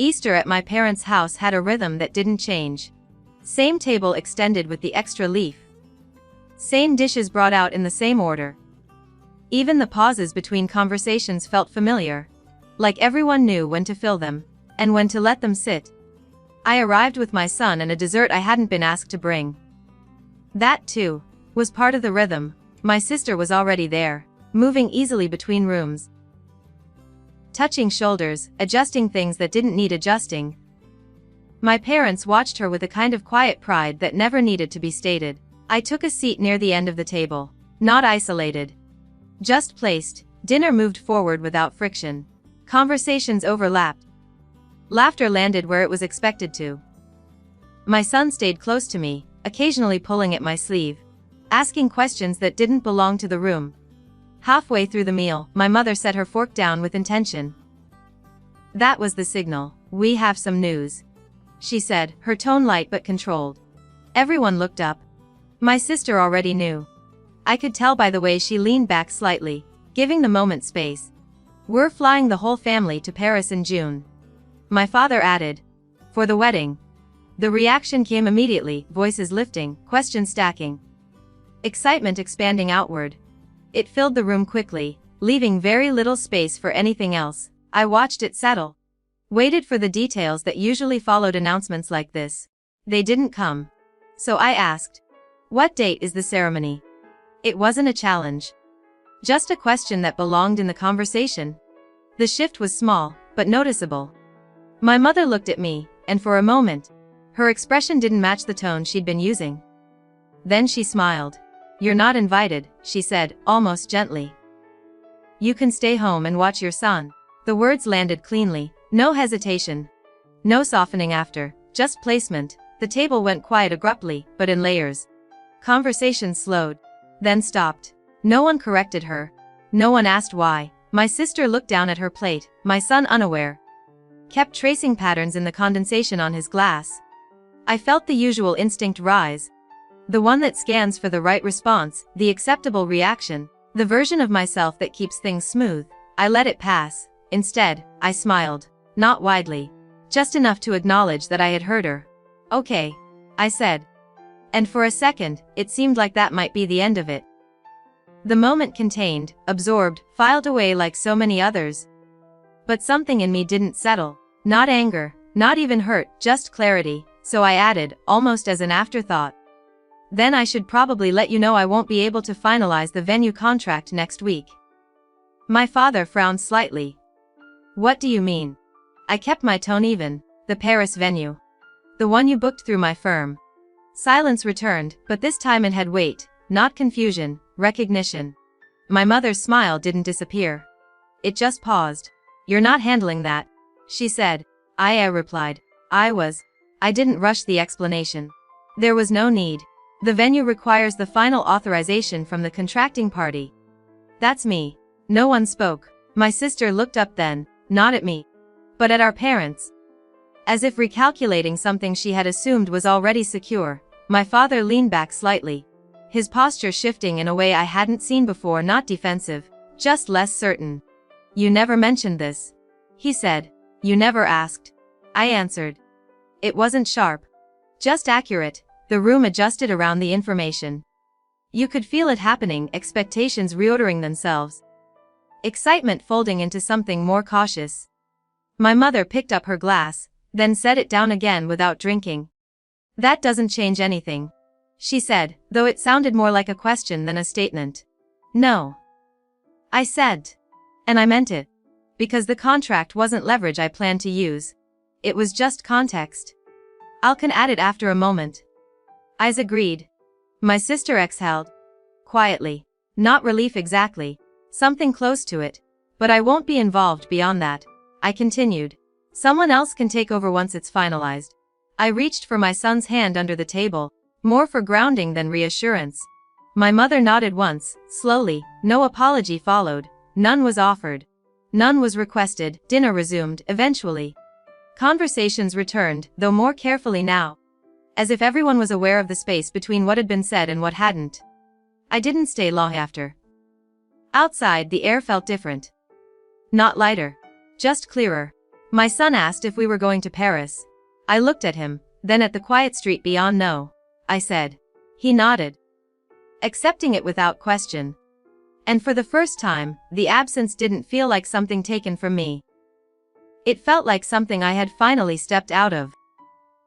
Easter at my parents' house had a rhythm that didn't change. Same table extended with the extra leaf. Same dishes brought out in the same order. Even the pauses between conversations felt familiar. Like everyone knew when to fill them, and when to let them sit. I arrived with my son and a dessert I hadn't been asked to bring. That, too, was part of the rhythm. My sister was already there, moving easily between rooms. Touching shoulders, adjusting things that didn't need adjusting. My parents watched her with a kind of quiet pride that never needed to be stated. I took a seat near the end of the table. Not isolated. Just placed. Dinner moved forward without friction. Conversations overlapped. Laughter landed where it was expected to. My son stayed close to me, occasionally pulling at my sleeve, asking questions that didn't belong to the room. Halfway through the meal, my mother set her fork down with intention. "That was the signal. We have some news," she said, her tone light but controlled. Everyone looked up. My sister already knew. I could tell by the way she leaned back slightly, giving the moment space. "We're flying the whole family to Paris in June," my father added. "For the wedding." The reaction came immediately, voices lifting, questions stacking. Excitement expanding outward. It filled the room quickly, leaving very little space for anything else. I watched it settle. Waited for the details that usually followed announcements like this. They didn't come. So I asked, "What date is the ceremony?" It wasn't a challenge. Just a question that belonged in the conversation. The shift was small, but noticeable. My mother looked at me, and for a moment, her expression didn't match the tone she'd been using. Then she smiled. "You're not invited," she said, almost gently. "You can stay home and watch your son." The words landed cleanly, no hesitation. No softening after, just placement. The table went quiet abruptly, but in layers. Conversation slowed, then stopped. No one corrected her. No one asked why. My sister looked down at her plate, my son unaware. Kept tracing patterns in the condensation on his glass. I felt the usual instinct rise. The one that scans for the right response, the acceptable reaction, the version of myself that keeps things smooth. I let it pass. Instead, I smiled. Not widely. Just enough to acknowledge that I had heard her. "Okay," I said. And for a second, it seemed like that might be the end of it. The moment contained, absorbed, filed away like so many others. But something in me didn't settle. Not anger, not even hurt, just clarity. So I added, almost as an afterthought. "Then I should probably let you know I won't be able to finalize the venue contract next week." My father frowned slightly. "What do you mean?" I kept my tone even. "The Paris venue. The one you booked through my firm." Silence returned, but this time it had weight, not confusion, recognition. My mother's smile didn't disappear. It just paused. "You're not handling that," she said. I replied. I didn't rush the explanation. There was no need. The venue requires the final authorization from the contracting party. That's me. No one spoke. My sister looked up then, not at me, but at our parents. As if recalculating something she had assumed was already secure, my father leaned back slightly. His posture shifting in a way I hadn't seen before, not defensive, just less certain. "You never mentioned this," he said. "You never asked." I answered. It wasn't sharp. Just accurate. The room adjusted around the information. You could feel it happening, expectations reordering themselves. Excitement folding into something more cautious. My mother picked up her glass, then set it down again without drinking. "That doesn't change anything," she said, though it sounded more like a question than a statement. "No," I said. And I meant it. Because the contract wasn't leverage I planned to use. It was just context. "I can add it after a moment." Eyes agreed. My sister exhaled. Quietly. Not relief exactly. Something close to it. "But I won't be involved beyond that," I continued. "Someone else can take over once it's finalized." I reached for my son's hand under the table, more for grounding than reassurance. My mother nodded once, slowly. No apology followed. None was offered. None was requested. Dinner resumed, eventually. Conversations returned, though more carefully now. As if everyone was aware of the space between what had been said and what hadn't. I didn't stay long after. Outside, the air felt different. Not lighter. Just clearer. My son asked if we were going to Paris. I looked at him, then at the quiet street beyond. No, I said. He nodded, accepting it without question. And for the first time, the absence didn't feel like something taken from me. It felt like something I had finally stepped out of.